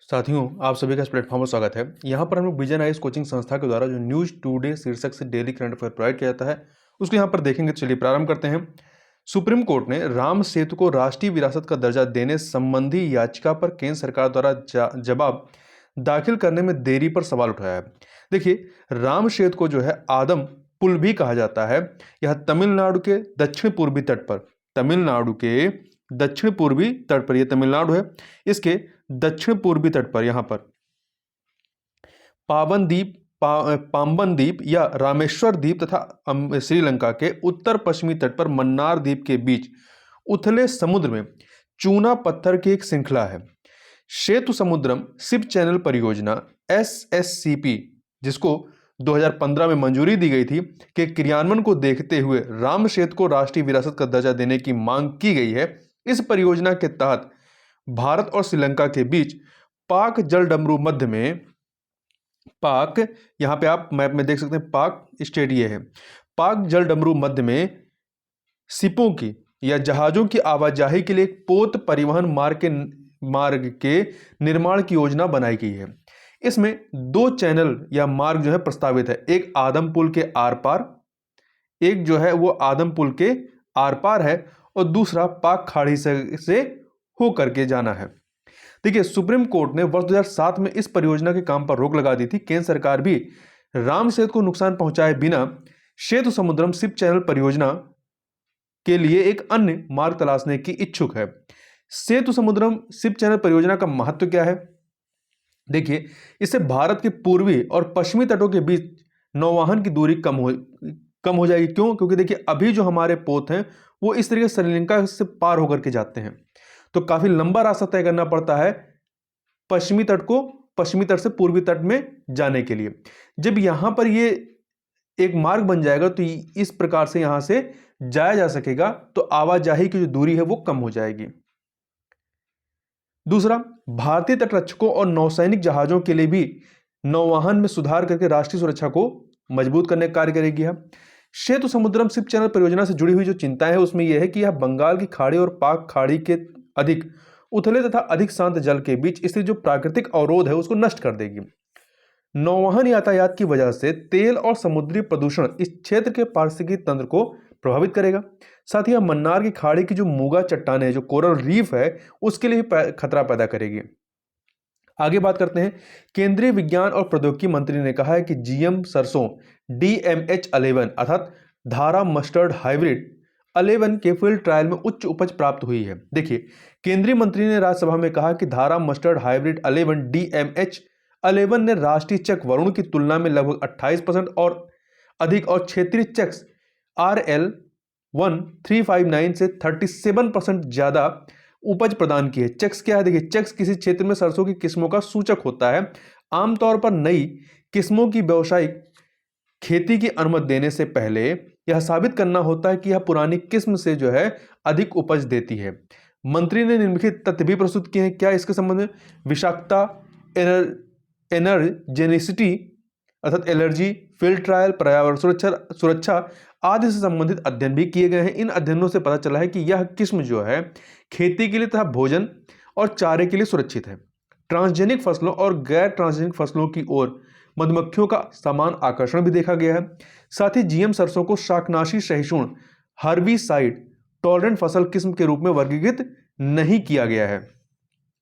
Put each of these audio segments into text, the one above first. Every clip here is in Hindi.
साथियों, आप सभी का इस प्लेटफॉर्म पर स्वागत है। यहाँ पर हम लोग विजन आइस कोचिंग संस्था के द्वारा जो न्यूज टुडे शीर्षक से डेली करंट अफेयर प्रोवाइड किया जाता है उसको यहाँ पर देखेंगे। चलिए प्रारंभ करते हैं। सुप्रीम कोर्ट ने राम सेतु को राष्ट्रीय विरासत का दर्जा देने संबंधी याचिका पर केंद्र सरकार द्वारा जवाब दाखिल करने में देरी पर सवाल उठाया है। देखिए, राम सेतु को जो है आदम पुल भी कहा जाता है। यह तमिलनाडु के दक्षिण पूर्वी तट पर, तमिलनाडु के दक्षिण पूर्वी तट पर, यह तमिलनाडु है, इसके दक्षिण पूर्वी तट पर यहां पर पावन द्वीप, पाम्बन द्वीप या रामेश्वर द्वीप तथा श्रीलंका के उत्तर पश्चिमी तट पर मन्नार द्वीप के बीच उथले समुद्र में चूना पत्थर की एक श्रृंखला है। सेतु समुद्रम शिप चैनल परियोजना SSCP, जिसको 2015 में मंजूरी दी गई थी, के क्रियान्वयन को देखते हुए राम सेतु को राष्ट्रीय विरासत का दर्जा देने की मांग की गई है। इस परियोजना के तहत भारत और श्रीलंका के बीच पाक जलडमरू मध्य में, पाक, यहां पे आप मैप में देख सकते हैं, पाक स्टेट ये है, पाक जलडमरू मध्य में शिपों की या जहाजों की आवाजाही के लिए एक पोत परिवहन मार्ग के निर्माण की योजना बनाई गई है। इसमें 2 चैनल या मार्ग जो है प्रस्तावित है। एक आदम पुल के आर पार, एक जो है वो आदम पुल के आर पार है, और दूसरा पाक खाड़ी से होकर के जाना है। देखिए, सुप्रीम कोर्ट ने वर्ष 2007 में इस परियोजना के काम पर रोक लगा दी थी। केंद्र सरकार भी राम सेतु को नुकसान पहुंचाए बिना सेतु समुद्रम शिप चैनल परियोजना के लिए एक अन्य मार्ग तलाशने की इच्छुक है। सेतु समुद्रम शिप चैनल परियोजना का महत्व क्या है? देखिए, इससे भारत के पूर्वी और पश्चिमी तटों के बीच नौवहन की दूरी कम हो जाएगी। क्यों? क्योंकि देखिए, अभी जो हमारे पोत हैं वो इस तरीके से श्रीलंका से पार होकर के जाते हैं, तो काफी लंबा रास्ता तय करना पड़ता है पश्चिमी तट को पश्चिमी तट से पूर्वी तट में जाने के लिए। जब यहां पर ये एक मार्ग बन जाएगा तो इस प्रकार से यहां से जाया जा सकेगा, तो आवाजाही की जो दूरी है वो कम हो जाएगी। दूसरा, भारतीय तटरक्षकों और नौसैनिक जहाजों के लिए भी नौवहन में सुधार करके राष्ट्रीय सुरक्षा को मजबूत करने का कार्य करेगी। सेतु समुद्रम शिप चैनल परियोजना से जुड़ी हुई जो चिंताएं हैं उसमें यह है कि यह बंगाल की खाड़ी और पाक खाड़ी के अधिक उथले तथा अधिक शांत जल के बीच स्थित जो प्राकृतिक अवरोध है उसको नष्ट कर देगी। नौवहन यातायात की वजह से तेल और समुद्री प्रदूषण इस क्षेत्र के पारिस्थितिकी तंत्र को प्रभावित करेगा। साथ ही यह मन्नार की खाड़ी की जो मूगा चट्टाने है, जो कोरल रीफ है, उसके लिए भी खतरा पैदा करेगी। आगे बात करते हैं। केंद्रीय विज्ञान और प्रौद्योगिकी मंत्री ने कहा है कि GM सरसों DMH11 अर्थात धारा मस्टर्ड हाइब्रिड 11 के फील्ड ट्रायल में उच्च उपज प्राप्त हुई है। देखिए, केंद्रीय मंत्री ने राज्यसभा में कहा कि धारा मस्टर्ड हाइब्रिड 11 DMH11 ने राष्ट्रीय चक वरुण की तुलना में लगभग 28% और अधिक और क्षेत्रीय चक्स RL1359 से 37% ज्यादा उपज प्रदान की है। चक्स क्या है? देखिए, चक्स किसी क्षेत्र में सरसों की किस्मों का सूचक होता है। आमतौर पर नई किस्मों की व्यावसायिक खेती की अनुमति देने से पहले यह साबित करना होता है कि यह पुरानी किस्म से जो है अधिक उपज देती है। मंत्री ने निम्नलिखित तथ्य भी प्रस्तुत किए हैं। क्या इसके संबंध में? विषाक्तता, एनर्जेनिसिटी अर्थात एलर्जी, फील्ड ट्रायल, पर्यावरण सुरक्षा आदि से संबंधित अध्ययन भी किए गए हैं। इन अध्ययनों से पता चला है कि यह किस्म जो है खेती के लिए तथा भोजन और चारे के लिए सुरक्षित है। ट्रांसजेनिक फसलों और गैर ट्रांसजेनिक फसलों की ओर मधुमक्खियों का समान आकर्षण भी देखा गया है। साथ ही GM सरसों को शाकनाशी सहिष्णु हर्बिसाइड टॉलरेंट फसल किस्म के रूप में वर्गीकृत नहीं किया गया है।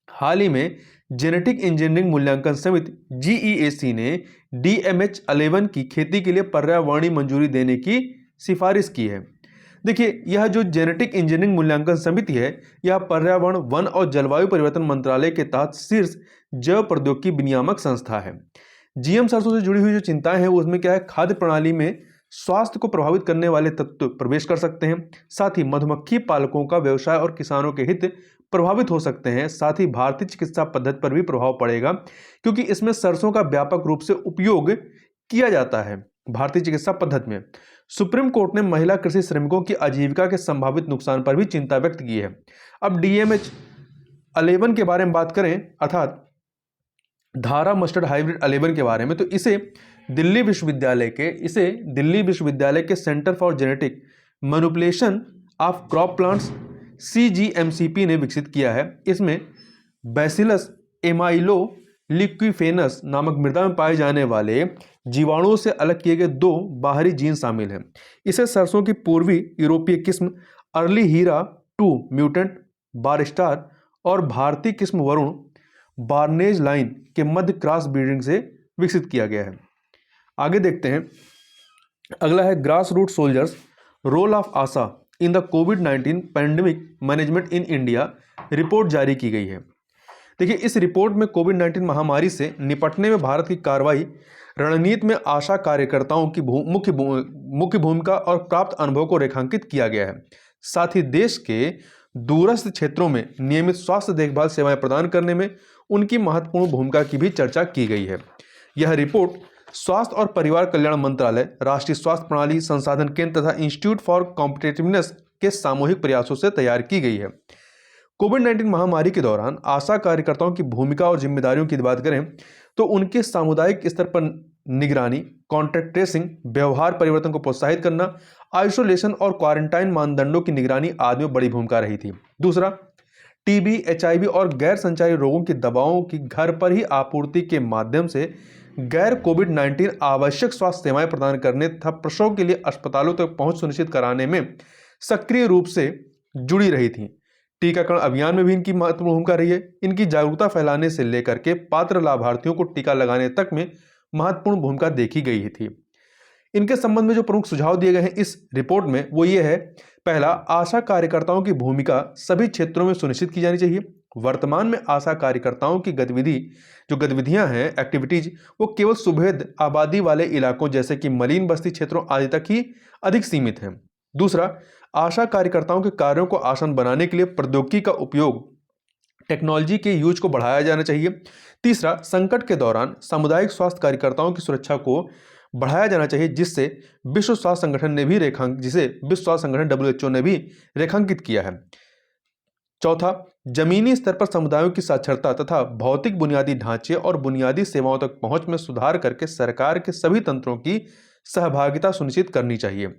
हाल ही में जेनेटिक इंजीनियरिंग मूल्यांकन समिति GEAC ने DMH11 की खेती के लिए पर्यावरणीय मंजूरी देने की सिफारिश की है। देखिए, यह जो जेनेटिक इंजीनियरिंग मूल्यांकन समिति है, यह पर्यावरण, वन और जलवायु परिवर्तन मंत्रालय के तहत शीर्ष जैव प्रौद्योगिकी विनियामक संस्था है। GM सरसों से जुड़ी हुई जो चिंताएं हैं उसमें क्या है? खाद्य प्रणाली में स्वास्थ्य को प्रभावित करने वाले तत्व प्रवेश कर सकते हैं। साथ ही मधुमक्खी पालकों का व्यवसाय और किसानों के हित प्रभावित हो सकते हैं। साथ ही भारतीय चिकित्सा पद्धति पर भी प्रभाव पड़ेगा, क्योंकि इसमें सरसों का व्यापक रूप से उपयोग किया जाता है भारतीय चिकित्सा पद्धति में। सुप्रीम कोर्ट ने महिला कृषि श्रमिकों की आजीविका के संभावित नुकसान पर भी चिंता व्यक्त की है। अब DMH11 के बारे में बात करें, अर्थात धारा मस्टर्ड हाइब्रिड 11 के बारे में, तो इसे दिल्ली विश्वविद्यालय के centre for genetic manipulation of crop plants CGMCP ने विकसित किया है। इसमें बैसिलस एमाइलो लिक्विफेनस नामक मृदा में पाए जाने वाले जीवाणुओं से अलग किए गए 2 बाहरी जीन शामिल हैं। इसे सरसों की पूर्वी यूरोपीय किस्म अर्ली हीरा 2 म्यूटेंट बारस्टार और भारतीय किस्म वरुण बार्नेज लाइन के मध्य क्रॉस ब्रीडिंग से विकसित किया गया है। आगे देखते हैं, अगला है grass root soldiers role of ASHA in the कोविड-19 pandemic management in India report जारी की गई है। देखिए, इस रिपोर्ट में कोविड-19 महामारी से निपटने में भारत की कार्रवाई रणनीति में आशा कार्यकर्ताओं की मुख्य भूमिका और प्राप्त अनुभव को रेखांकित किया गया है। साथ ही देश के दूरस्थ क्षेत्रों में नियमित स्वास्थ्य देखभाल सेवाएं प्रदान करने में उनकी महत्वपूर्ण भूमिका की भी चर्चा की गई है। यह रिपोर्ट स्वास्थ्य और परिवार कल्याण मंत्रालय, राष्ट्रीय स्वास्थ्य प्रणाली संसाधन केंद्र तथा इंस्टीट्यूट फॉर कॉम्पिटिटिवनेस के सामूहिक प्रयासों से तैयार की गई है। कोविड-19 महामारी के दौरान आशा कार्यकर्ताओं की भूमिका और जिम्मेदारियों की बात करें तो उनके सामुदायिक स्तर पर निगरानी, कॉन्टैक्ट ट्रेसिंग, व्यवहार परिवर्तन को प्रोत्साहित करना, आइसोलेशन और क्वारंटाइन मानदंडों की निगरानी आदि में बड़ी भूमिका रही थी। दूसरा, टीबी, एचआईवी और गैर संचारी रोगों की दवाओं की घर पर ही आपूर्ति के माध्यम से गैर कोविड-19 आवश्यक स्वास्थ्य सेवाएं प्रदान करने तथा प्रसव के लिए अस्पतालों तक पहुंच सुनिश्चित कराने में सक्रिय रूप से जुड़ी रही थी। टीकाकरण अभियान में भी इनकी महत्वपूर्ण भूमिका रही है। इनकी जागरूकता फैलाने से लेकर के पात्र लाभार्थियों को टीका लगाने तक में महत्वपूर्ण भूमिका देखी गई थी। इनके संबंध में जो प्रमुख सुझाव दिए गए हैं इस रिपोर्ट में वो ये है, पहला, आशा कार्यकर्ताओं की भूमिका सभी क्षेत्रों में सुनिश्चित की जानी चाहिए। वर्तमान में आशा कार्यकर्ताओं की गतिविधियां हैं, एक्टिविटीज, वो केवल सुभेद आबादी वाले इलाकों जैसे कि मलिन बस्ती क्षेत्रों आदि तक ही अधिक सीमित हैं। दूसरा, आशा कार्यकर्ताओं के कार्यों को आसान बनाने के लिए प्रौद्योगिकी का उपयोग, टेक्नोलॉजी के यूज को बढ़ाया जाना चाहिए। तीसरा, संकट के दौरान सामुदायिक स्वास्थ्य कार्यकर्ताओं की सुरक्षा को बढ़ाया जाना चाहिए, जिसे विश्व स्वास्थ्य संगठन WHO ने भी रेखांकित किया है। चौथा, जमीनी स्तर पर समुदायों की साक्षरता तथा भौतिक बुनियादी ढांचे और बुनियादी सेवाओं तक पहुंच में सुधार करके सरकार के सभी तंत्रों की सहभागिता सुनिश्चित करनी चाहिए।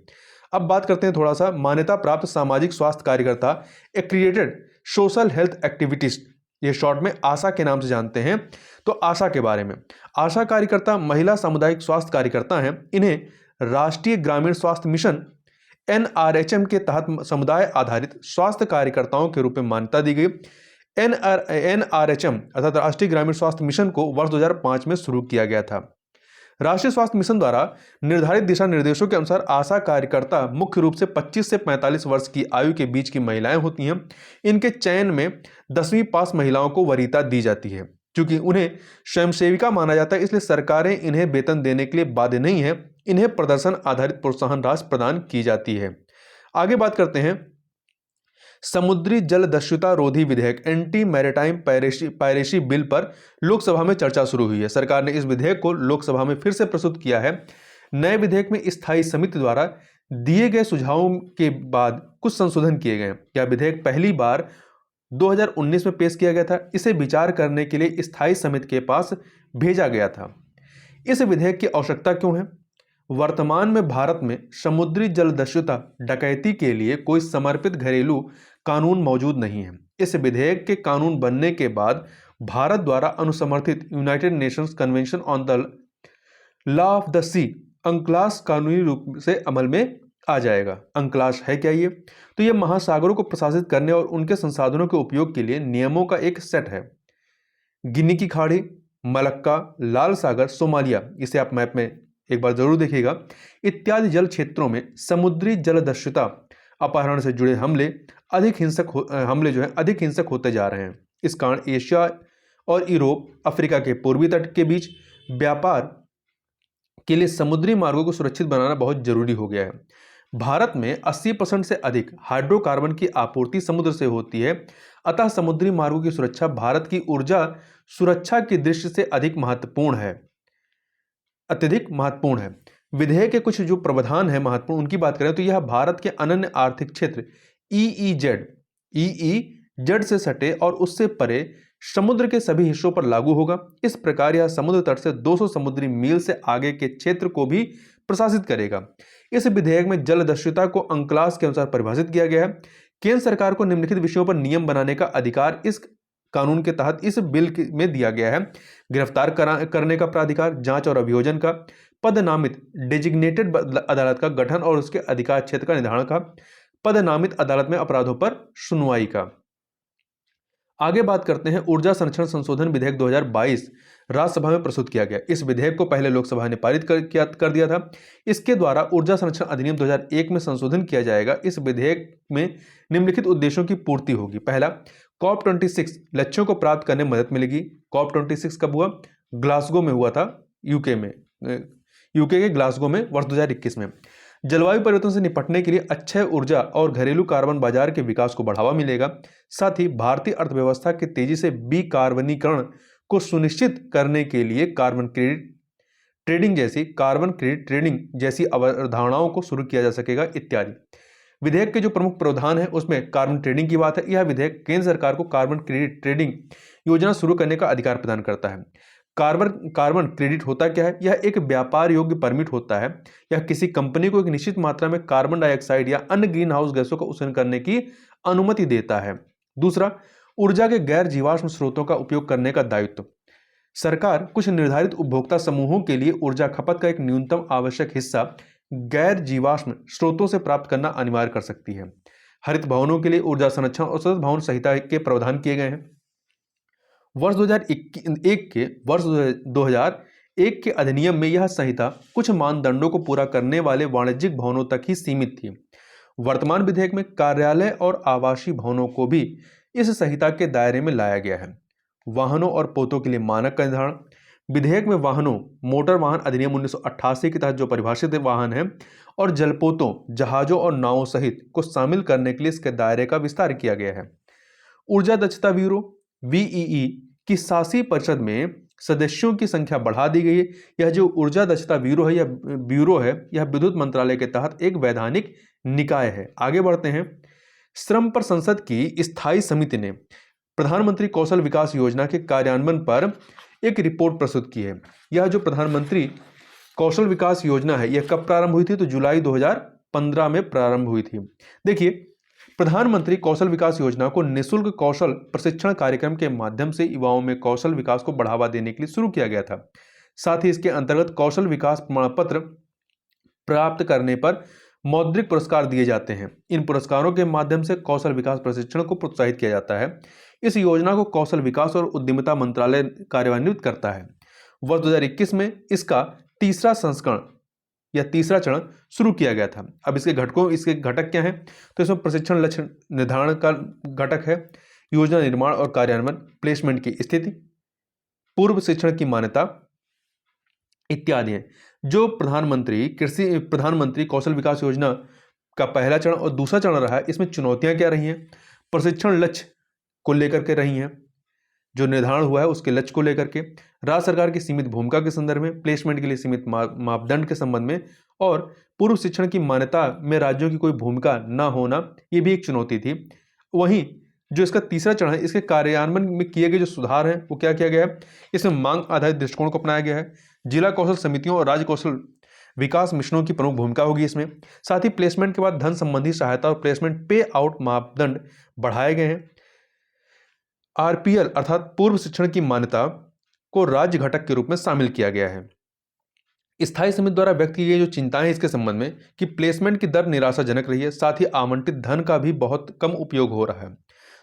अब बात करते हैं थोड़ा सा मान्यता प्राप्त सामाजिक स्वास्थ्य कार्यकर्ता, एक्रीडेटेड सोशल हेल्थ एक्टिविटिस्ट, ये शॉर्ट में आशा के नाम से जानते हैं। तो आशा के बारे में, आशा कार्यकर्ता महिला सामुदायिक स्वास्थ्य कार्यकर्ता हैं। इन्हें राष्ट्रीय ग्रामीण स्वास्थ्य मिशन NRHM के तहत समुदाय आधारित स्वास्थ्य कार्यकर्ताओं के रूप में मान्यता दी गई। NRHM अर्थात राष्ट्रीय ग्रामीण स्वास्थ्य मिशन को वर्ष 2005 में शुरू किया गया था। राष्ट्रीय स्वास्थ्य मिशन द्वारा निर्धारित दिशा निर्देशों के अनुसार आशा कार्यकर्ता मुख्य रूप से 25 से 45 वर्ष की आयु के बीच की महिलाएं होती हैं। इनके चयन में 10वीं पास महिलाओं को वरीयता दी जाती है। क्योंकि उन्हें स्वयंसेविका माना जाता है, इसलिए सरकारें इन्हें वेतन देने के लिए बाध्य नहीं है। इन्हें प्रदर्शन आधारित प्रोत्साहन राशि प्रदान की जाती है। आगे बात करते हैं, समुद्री जल दस्युता रोधी विधेयक एंटी मैरीटाइम पायरेसी बिल पर लोकसभा में चर्चा शुरू हुई है। सरकार ने इस विधेयक को लोकसभा में फिर से प्रस्तुत किया है। नए विधेयक में स्थायी समिति द्वारा दिए गए सुझावों के बाद कुछ संशोधन किए गए। यह विधेयक पहली बार 2019 में पेश किया गया था। इसे विचार करने के लिए स्थायी समिति के पास भेजा गया था। इस विधेयक की आवश्यकता क्यों है? वर्तमान में भारत में समुद्री जल दस्युता डकैती के लिए कोई समर्पित घरेलू कानून मौजूद नहीं है। इस विधेयक के कानून बनने के बाद भारत द्वारा अनुसमर्थित United Nations Convention on the Law of the Sea UNCLOS कानूनी रूप से अमल में आ जाएगा। अंक्लास है क्या ये? तो यह महासागरों को प्रशासित करने और उनके संसाधनों के उपयोग के लिए नियमों का एक सेट है। गिनी की खाड़ी, मलक्का, लाल सागर, सोमालिया, इसे आप मैप में एक बार जरूर देखिएगा, इत्यादि जल क्षेत्रों में समुद्री जल दस्युता अपहरण से जुड़े अधिक हिंसक होते जा रहे हैं। इस कारण एशिया और यूरोप, अफ्रीका के पूर्वी तट के बीच व्यापार के लिए समुद्री मार्गों को सुरक्षित बनाना बहुत जरूरी हो गया है। भारत में 80% से अधिक हाइड्रोकार्बन की आपूर्ति समुद्र से होती है। अतः समुद्री मार्गों की सुरक्षा भारत की ऊर्जा सुरक्षा की दृष्टि से अत्यधिक महत्वपूर्ण है। विधेयक के कुछ जो प्रावधान है महत्वपूर्ण, उनकी बात करें तो यह भारत के अनन्य आर्थिक क्षेत्र EEZ से सटे और उससे परे समुद्र के सभी हिस्सों पर लागू होगा। इस प्रकार यह समुद्र तट से 200 समुद्री मील से आगे के क्षेत्र को भी प्रशासित करेगा। इस विधेयक में जल दस्युता को अंक्लास के अनुसार परिभाषित किया गया है। केंद्र सरकार को निम्नलिखित विषयों पर नियम बनाने का अधिकार इस कानून के तहत इस बिल में दिया गया है। गिरफ्तार करने का प्राधिकार, जांच और अभियोजन का, पद नामित डेजिग्नेटेड अदालत का गठन और उसके अधिकार क्षेत्र का निर्धारण का, पद नामित अदालत में अपराधों पर सुनवाई का। आगे बात करते हैं ऊर्जा संरक्षण संशोधन विधेयक 2022 राज्यसभा में प्रस्तुत किया गया। इस विधेयक को पहले लोकसभा ने पारित कर दिया था। इसके द्वारा ऊर्जा संरक्षण अधिनियम 2001 में संशोधन किया जाएगा। इस विधेयक में निम्नलिखित उद्देश्यों की पूर्ति होगी। पहला, COP26 लक्ष्यों को प्राप्त करने में मदद मिलेगी। COP26 कब हुआ? ग्लासगो में हुआ था, यूके के ग्लासगो में वर्ष 2021 में। जलवायु परिवर्तन से निपटने के लिए अक्षय ऊर्जा और घरेलू कार्बन बाजार के विकास को बढ़ावा मिलेगा। साथ ही भारतीय अर्थव्यवस्था के तेजी से विकार्बनीकरण को सुनिश्चित करने के लिए कार्बन क्रेडिट ट्रेडिंग जैसी अवधारणाओं को शुरू किया जा सकेगा इत्यादि। विधेयक के जो प्रमुख प्रावधान है उसमें कार्बन ट्रेडिंग की बात है। यह विधेयक केंद्र सरकार को कार्बन क्रेडिट ट्रेडिंग योजना शुरू करने का अधिकार प्रदान करता है। कार्बन क्रेडिट होता क्या है? यह एक व्यापार योग्य परमिट होता है। यह किसी कंपनी को एक निश्चित मात्रा में कार्बन डाइऑक्साइड या अन्य ग्रीन हाउस गैसों का उत्सर्जन करने की अनुमति देता है। दूसरा, ऊर्जा के गैर जीवाश्म स्रोतों का उपयोग करने का दायित्व। सरकार कुछ निर्धारित उपभोक्ता समूहों के लिए ऊर्जा खपत का एक न्यूनतम आवश्यक हिस्सा गैर जीवाश्म स्रोतों से प्राप्त करना अनिवार्य कर सकती है। हरित भवनों के लिए ऊर्जा संरक्षण और सतत भवन संहिता के प्रावधान किए गए हैं। वर्ष 2001 के अधिनियम में यह संहिता कुछ मानदंडों को पूरा करने वाले वाणिज्यिक भवनों तक ही सीमित थी। वर्तमान विधेयक में कार्यालय और आवासीय भवनों को भी इस संहिता के दायरे में लाया गया है। वाहनों और पोतों के लिए मानक का निर्धारण। विधेयक में वाहनों, मोटर वाहन अधिनियम 1988 के तहत जो परिभाषित वाहन है, और जलपोतों, जहाजों और नावों सहित को शामिल करने के लिए इसके दायरे का विस्तार किया गया है। ऊर्जा दक्षता ब्यूरो VEE की शासी परिषद में सदस्यों की संख्या बढ़ा दी गई है। यह जो ऊर्जा दक्षता ब्यूरो है, यह विद्युत मंत्रालय के तहत एक वैधानिक निकाय है। आगे बढ़ते हैं। श्रम पर संसद की स्थायी समिति ने प्रधानमंत्री कौशल विकास योजना के कार्यान्वयन पर एक रिपोर्ट प्रस्तुत की है। यह जो प्रधानमंत्री कौशल विकास योजना है, यह कब प्रारंभ हुई थी? तो जुलाई 2015 में प्रारंभ हुई थी। देखिए, प्रधानमंत्री कौशल विकास योजना को निःशुल्क कौशल प्रशिक्षण कार्यक्रम के माध्यम से युवाओं में कौशल विकास को बढ़ावा देने के लिए शुरू किया गया था। साथ ही इसके अंतर्गत कौशल विकास प्रमाण पत्र प्राप्त करने पर मौद्रिक पुरस्कार दिए जाते हैं। इन पुरस्कारों के माध्यम से कौशल विकास प्रशिक्षण को प्रोत्साहित किया जाता है। इस योजना को कौशल विकास और उद्यमिता मंत्रालय कार्यान्वित करता है। वर्ष 2021 में इसका तीसरा संस्करण या तीसरा चरण शुरू किया गया था। अब इसके घटक क्या हैं? तो इसमें प्रशिक्षण लक्ष्य निर्धारण का घटक है, योजना निर्माण और कार्यान्वयन, प्लेसमेंट की स्थिति, पूर्व शिक्षण की मान्यता इत्यादि हैं। जो प्रधानमंत्री कौशल विकास योजना का पहला चरण और दूसरा चरण रहा है, इसमें चुनौतियां क्या रही हैं? प्रशिक्षण लक्ष्य को लेकर के रही हैं, जो निर्धारण हुआ है उसके लक्ष्य को लेकर के, राज्य सरकार की सीमित भूमिका के संदर्भ में, प्लेसमेंट के लिए सीमित मापदंड के संबंध में, और पूर्व शिक्षण की मान्यता में राज्यों की कोई भूमिका न होना, ये भी एक चुनौती थी। वहीं जो इसका तीसरा चरण है, इसके कार्यान्वयन में किए गए जो सुधार हैं वो क्या किया गया है? इसमें मांग आधारित दृष्टिकोण को अपनाया गया है। जिला कौशल समितियों और राज्य कौशल विकास मिशनों की प्रमुख भूमिका होगी इसमें। साथ ही प्लेसमेंट के बाद धन संबंधी सहायता और प्लेसमेंट पे आउट मापदंड बढ़ाए गए हैं। RPL अर्थात पूर्व शिक्षण की मान्यता को राज्य घटक के रूप में शामिल किया गया है। स्थायी समिति द्वारा व्यक्त की गई जो चिंताएं इसके संबंध में कि प्लेसमेंट की दर निराशाजनक रही है, साथ ही आवंटित धन का भी बहुत कम उपयोग हो रहा है।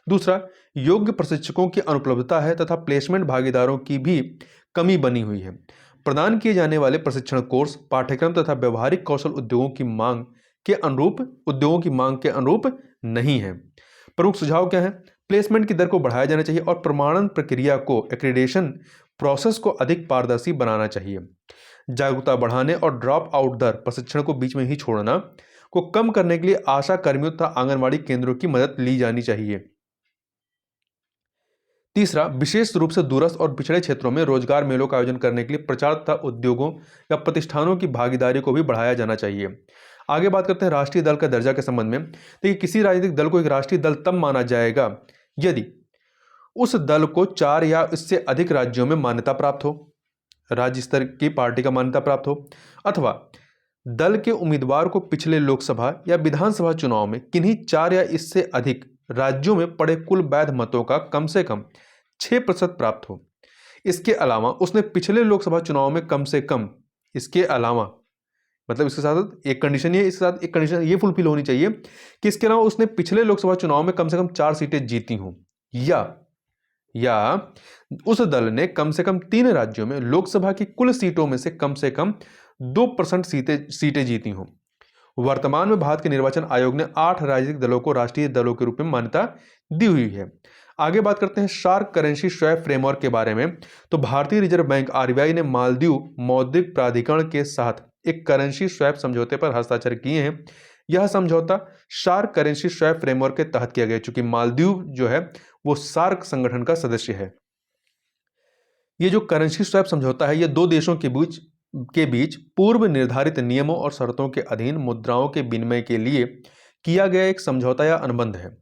दूसरा, योग्य प्रशिक्षकों की अनुपलब्धता है तथा प्लेसमेंट भागीदारों की भी कमी बनी हुई है। प्रदान किए जाने वाले प्रशिक्षण कोर्स, पाठ्यक्रम तथा व्यवहारिक कौशल उद्योगों की मांग के अनुरूप नहीं है। प्रमुख सुझाव क्या है? प्लेसमेंट की दर को बढ़ाया जाना चाहिए और प्रमाणन प्रक्रिया को, एक्रीडेशन प्रोसेस को अधिक पारदर्शी बनाना चाहिए। जागरूकता बढ़ाने और ड्रॉप आउट दर, प्रशिक्षण को बीच में ही छोड़ना को कम करने के लिए आशा कर्मियों तथा आंगनबाड़ी केंद्रों की मदद ली जानी चाहिए। तीसरा, विशेष रूप से दूरस्थ और पिछड़े क्षेत्रों में रोजगार मेलों का आयोजन करने के लिए प्रचार तथा उद्योगों या प्रतिष्ठानों की भागीदारी को भी बढ़ाया जाना चाहिए। आगे बात करते हैं राष्ट्रीय दल का दर्जा के संबंध में। देखिए, किसी राजनीतिक दल को एक राष्ट्रीय दल तब माना जाएगा यदि उस दल को 4 या इससे अधिक राज्यों में मान्यता प्राप्त हो, राज्य स्तर की पार्टी का मान्यता प्राप्त हो, अथवा दल के उम्मीदवार को पिछले लोकसभा या विधानसभा चुनाव में किन्हीं 4 या इससे अधिक राज्यों में पड़े कुल वैध मतों का कम से कम 6% प्राप्त हो। इसके अलावा उसने पिछले लोकसभा चुनाव में कम से कम, इसके अलावा मतलब इसके साथ एक कंडीशन ये, इसके साथ एक कंडीशन ये फुलफिल होनी चाहिए कि इसके अलावा उसने पिछले लोकसभा चुनाव में कम से कम 4 सीटें जीती हों, या उस दल ने कम से कम 3 राज्यों में लोकसभा की कुल सीटों में से कम 2% सीटें जीती हों। वर्तमान में भारत के निर्वाचन आयोग ने 8 राजनीतिक दलों को राष्ट्रीय दलों के रूप में मान्यता दी हुई है। आगे बात करते हैं शार्क करेंसी स्वैप फ्रेमवर्क के बारे में। तो भारतीय रिजर्व बैंक आरबीआई ने मालदीव मौद्रिक प्राधिकरण के साथ एक करेंसी स्वैप समझौते पर हस्ताक्षर किए हैं। यह समझौता शार्क करेंसी स्वैप फ्रेमवर्क के तहत किया गया, चूंकि मालदीव जो है वो सार्क संगठन का सदस्य है। ये जो करेंसी स्वैप समझौता है, ये दो देशों के बीच पूर्व निर्धारित नियमों और शर्तों के अधीन मुद्राओं के विनिमय के लिए किया गया एक समझौता या अनुबंध है।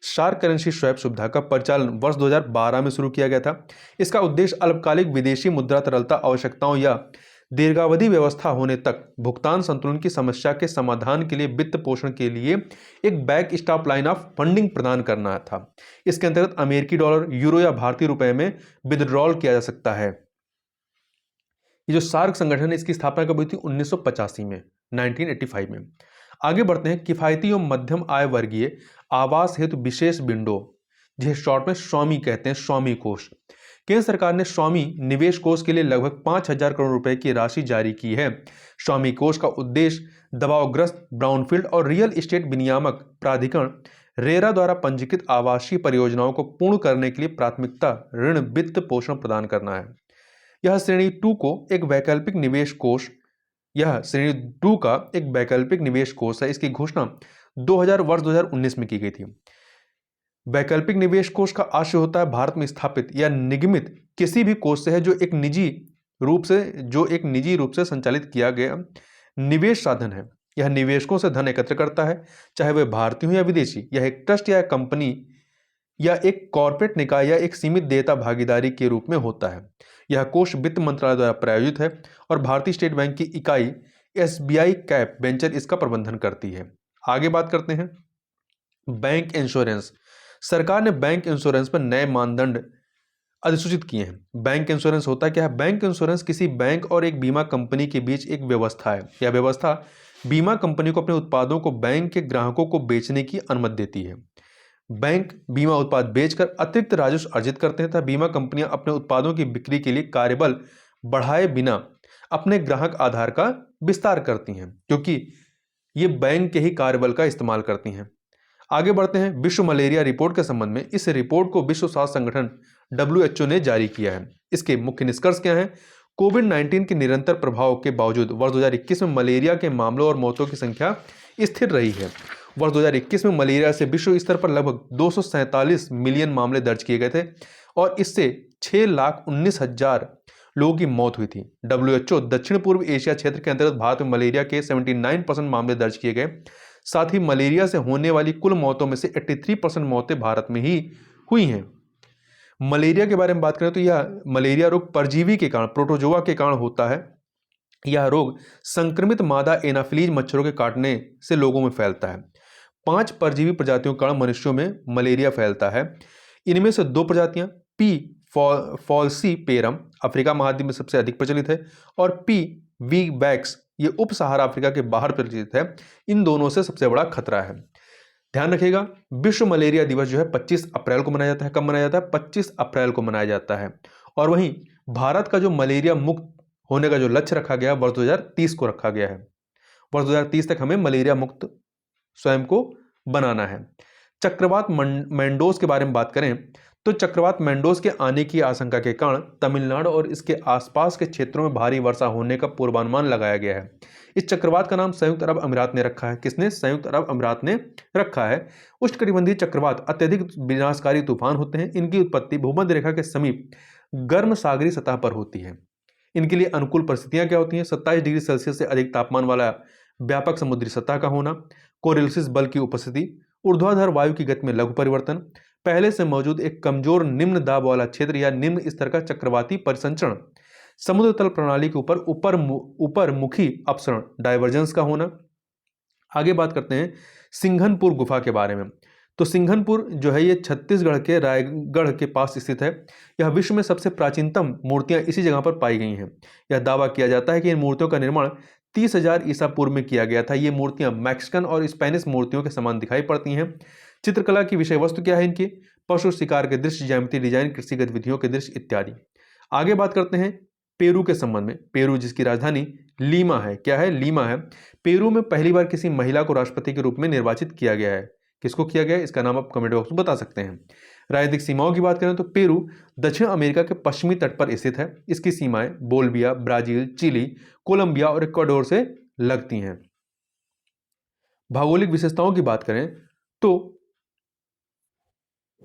शार्क करेंसी स्वैप सुविधा का परिचालन वर्ष 2012 में शुरू किया गया था। इसका उद्देश्य अल्पकालिक विदेशी मुद्रा तरलता आवश्यकताओं या दीर्घावधि व्यवस्था होने तक भुगतान संतुलन की समस्या के समाधान के लिए वित्त पोषण के लिए एक back stop line of funding प्रदान करना था। इसके अंतर्गत अमेरिकी डॉलर, यूरो या भारतीय रुपए में विदड्रॉल किया जा सकता है। ये जो सार्क संगठन है, इसकी स्थापना कब हुई थी? 1985 में, 1985 में। आगे बढ़ते हैं। किफायती एवं मध्यम आय वर्गीय आवास हेतु विशेष विंडो, जिसे शॉर्ट में स्वामी कहते हैं, स्वामी कोष। केंद्र सरकार ने स्वामी निवेश कोष के लिए लगभग 5,000 करोड़ रुपए की राशि जारी की है। स्वामी कोष का उद्देश्य दबावग्रस्त ब्राउनफील्ड और रियल एस्टेट विनियामक प्राधिकरण रेरा द्वारा पंजीकृत आवासीय परियोजनाओं को पूर्ण करने के लिए प्राथमिकता ऋण वित्त पोषण प्रदान करना है। यह श्रेणी 2 को एक वैकल्पिक निवेश कोष यह श्रेणी 2 का एक वैकल्पिक निवेश कोष है। इसकी घोषणा वर्ष 2019 में की गई थी। वैकल्पिक निवेश कोष का आशय होता है भारत में स्थापित या निगमित किसी भी कोष से है जो एक निजी रूप से संचालित किया गया निवेश साधन है। यह निवेशकों से धन एकत्र करता है, चाहे वे भारतीय हो या विदेशी। यह एक ट्रस्ट या कंपनी या एक कॉर्पोरेट निकाय या एक सीमित देयता भागीदारी के रूप में होता है। यह कोष वित्त मंत्रालय द्वारा प्रायोजित है और भारतीय स्टेट बैंक की इकाई एसबीआई कैप वेंचर इसका प्रबंधन करती है। आगे बात करते हैं बैंक इंश्योरेंस। सरकार ने बैंक इंश्योरेंस पर नए मानदंड अधिसूचित किए हैं। बैंक इंश्योरेंस होता क्या है? बैंक इंश्योरेंस किसी बैंक और एक बीमा कंपनी के बीच एक व्यवस्था है। यह व्यवस्था बीमा कंपनी को अपने उत्पादों को बैंक के ग्राहकों को बेचने की अनुमति देती है। बैंक बीमा उत्पाद बेचकर अतिरिक्त राजस्व अर्जित करते हैं तथा बीमा कंपनियां अपने उत्पादों की बिक्री के लिए कार्यबल बढ़ाए बिना अपने ग्राहक आधार का विस्तार करती हैं, क्योंकि ये बैंक के ही कार्यबल का इस्तेमाल करती हैं। आगे बढ़ते हैं। विश्व मलेरिया रिपोर्ट के संबंध में। इस रिपोर्ट को विश्व स्वास्थ्य संगठन WHO ने जारी किया है। इसके मुख्य निष्कर्ष क्या हैं? कोविड-19 के निरंतर प्रभाव के बावजूद वर्ष 2021 में मलेरिया के मामलों और मौतों की संख्या स्थिर रही है। वर्ष 2021 में मलेरिया से विश्व स्तर पर लगभग 247 मिलियन मामले दर्ज किए गए थे और इससे 6,19,000 लोगों की मौत हुई थी। WHO दक्षिण पूर्व एशिया क्षेत्र के अंतर्गत भारत में मलेरिया के 79% मामले दर्ज किए गए। साथ ही मलेरिया से होने वाली कुल मौतों में से 83% मौतें भारत में ही हुई हैं। मलेरिया के बारे में बात करें तो यह मलेरिया रोग परजीवी के कारण, प्रोटोजोआ के कारण होता है। यह रोग संक्रमित मादा एनाफिलीज मच्छरों के काटने से लोगों में फैलता है। 5 परजीवी प्रजातियों के कारण मनुष्यों में मलेरिया फैलता है। इनमें से 2 प्रजातियां पी फॉल्सीपेरम अफ्रीका महाद्वीप में सबसे अधिक प्रचलित है और पी वीवैक्स ये उप सहारा अफ्रीका के बाहर प्रचलित है। इन दोनों से सबसे बड़ा खतरा है। ध्यान रखिएगा, विश्व मलेरिया दिवस जो है 25 अप्रैल को मनाया जाता है। कब मनाया जाता है? 25 अप्रैल को मनाया जाता है। और वहीं भारत का जो मलेरिया मुक्त होने का जो लक्ष्य रखा गया वर्ष 2030 को रखा गया है। वर्ष 2030 तक हमें मलेरिया मुक्त स्वयं को बनाना है। चक्रवात मैंडोज के बारे में बात करें तो चक्रवात मैंडोज के आने की आशंका के कारण तमिलनाडु और इसके आसपास के क्षेत्रों में भारी वर्षा होने का पूर्वानुमान लगाया गया है। इस चक्रवात का नाम संयुक्त अरब अमीरात ने रखा है। किसने? संयुक्त अरब अमीरात ने रखा है। उष्णकटिबंधीय चक्रवात अत्यधिक विनाशकारी तूफान होते हैं। इनकी उत्पत्ति भूमध्य रेखा के समीप गर्म सागरीय सतह पर होती है। इनके लिए अनुकूल परिस्थितियां क्या होती हैं? 27 डिग्री सेल्सियस से अधिक तापमान वाला व्यापक समुद्री सतह का होना, कोरियोलिस बल की उपस्थिति, ऊर्ध्वाधर वायु की गति में लघु परिवर्तन, पहले से मौजूद एक कमजोर निम्न दाब वाला क्षेत्र या निम्न स्तर का चक्रवाती परिसंचरण, समुद्र तल प्रणाली के ऊपर मुखी अपसरण डाइवर्जेंस का होना। आगे बात करते हैं सिंघनपुर गुफा के बारे में। तो सिंघनपुर जो है ये छत्तीसगढ़ के रायगढ़ के पास स्थित है। यह विश्व में सबसे प्राचीनतम मूर्तियां इसी जगह पर पाई गई हैं। यह दावा किया जाता है कि इन मूर्तियों का निर्माण 30,000 ईसा पूर्व में किया गया था। ये मूर्तियां मैक्सिकन और स्पेनिश मूर्तियों के समान दिखाई पड़ती हैं। चित्रकला की विषय वस्तु क्या है इनकी? पशु शिकार के दृश्य, ज्यामिति डिजाइन, कृषि गतिविधियों के दृश्य इत्यादि। आगे बात करते हैं पेरू के संबंध में। पेरू जिसकी राजधानी लीमा है, क्या है? लीमा है। पेरू में पहली बार किसी महिला को राष्ट्रपति के रूप में निर्वाचित किया गया है। किसको किया गया है? इसका नाम आप कमेंट बॉक्स में बता सकते हैं। राजनीतिक सीमाओं की बात करें तो पेरू दक्षिण अमेरिका के पश्चिमी तट पर स्थित है। इसकी सीमाएं बोलिविया, ब्राजील, चिली, कोलंबिया और इक्वाडोर से लगती हैं। भौगोलिक विशेषताओं की बात करें तो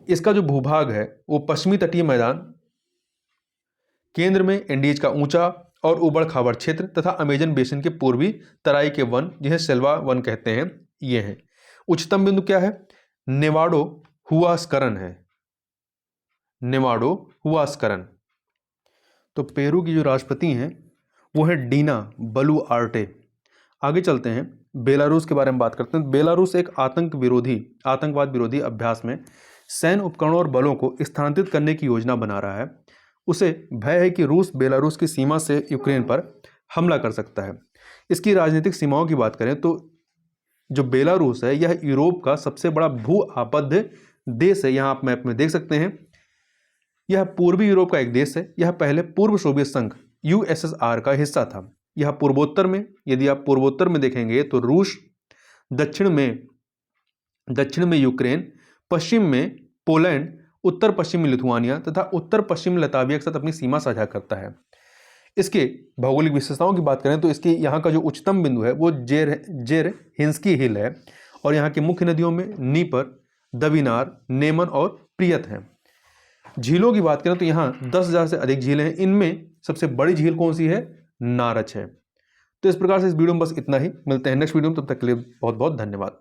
इसका जो भूभाग है वो पश्चिमी तटीय मैदान, केंद्र में एंडीज का ऊंचा और उबड़ खाबड़ क्षेत्र तथा अमेजन बेसिन के पूर्वी तराई के वन जिन्हें सेल्वा वन कहते हैं, ये हैं। उच्चतम बिंदु क्या है? नेवाडो हुआस्करन है। नेवाडो हुआस्करन। तो पेरू की जो राष्ट्रपति हैं वो है डीना बलूआर्टे। आगे चलते हैं, बेलारूस के बारे में बात करते हैं। बेलारूस एक आतंकवाद विरोधी अभ्यास में सैन्य उपकरणों और बलों को स्थानांतरित करने की योजना बना रहा है। उसे भय है कि रूस बेलारूस की सीमा से यूक्रेन पर हमला कर सकता है। इसकी राजनीतिक सीमाओं की बात करें तो जो बेलारूस है यह यूरोप का सबसे बड़ा भू आबद्ध देश है। यहाँ आप मैप में देख सकते हैं, यह पूर्वी यूरोप का एक देश है। यह पहले पूर्व सोवियत संघ यूएसएसआर का हिस्सा था। यह पूर्वोत्तर में, यदि आप पूर्वोत्तर में देखेंगे तो रूस, दक्षिण में यूक्रेन, पश्चिम में पोलैंड, उत्तर पश्चिम में लिथुआनिया तथा उत्तर पश्चिम में लताविया के साथ अपनी सीमा साझा करता है। इसके भौगोलिक विशेषताओं की बात करें तो इसके यहाँ का जो उच्चतम बिंदु है वो जेरहिंस्की हिल है और यहाँ की मुख्य नदियों में नीपर, दविनार, नेमन और प्रियत हैं। झीलों की बात करें तो यहाँ 10,000 से अधिक झीलें हैं। इनमें सबसे बड़ी झील कौन सी है? नारच है। तो इस प्रकार से इस वीडियो में बस इतना ही। मिलते हैं नेक्स्ट वीडियो में, तब तक के लिए बहुत बहुत धन्यवाद।